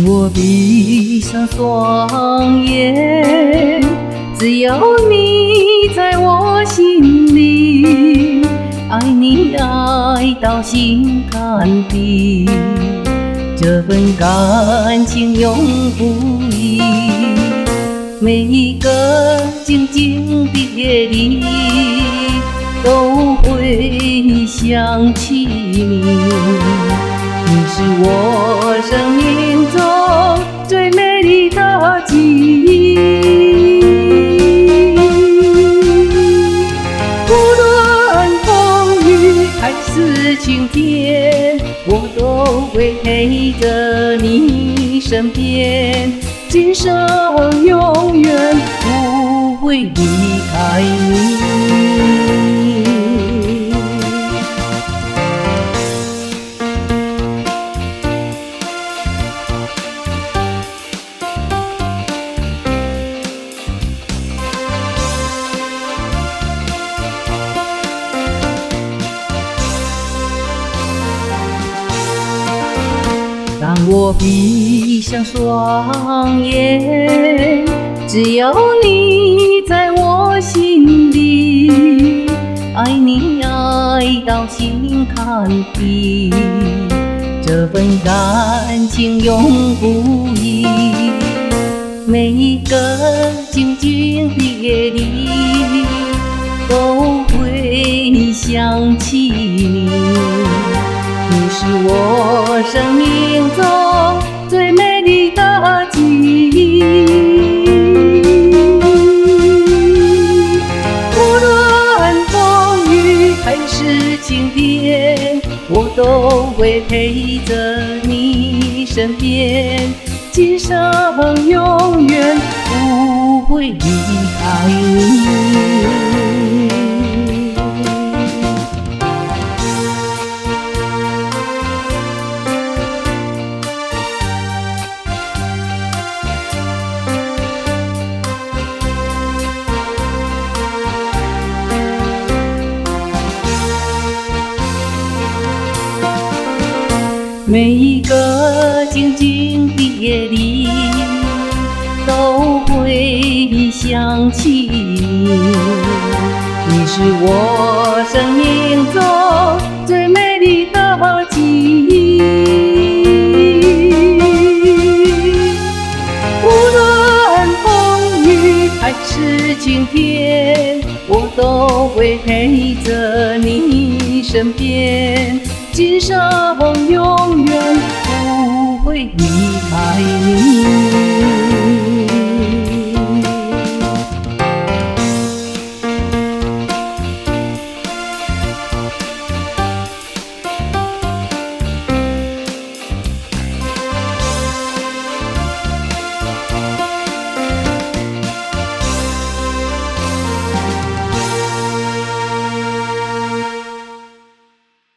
我闭上双眼，只有你在我心里，爱你爱到心坎底，这份感情永不移。每一个静静别离，都会想起你。你是我生命中最美丽的记忆，无论风雨还是晴天，我都会陪着你身边，今生永远不会离开你。当我闭上双眼，只有你在我心里，爱你爱到心坎底，这份感情永不移。每一个静静别离，都会想起你。你是我生命中最美丽的记忆，无论风雨还是晴天，我都会陪着你身边，今生永远不会离开你。每一个静静别离，都会想起你。你是我生命中最美丽的记忆，无论风雨还是晴天，我都会陪着你身边，今生永远不会离开你。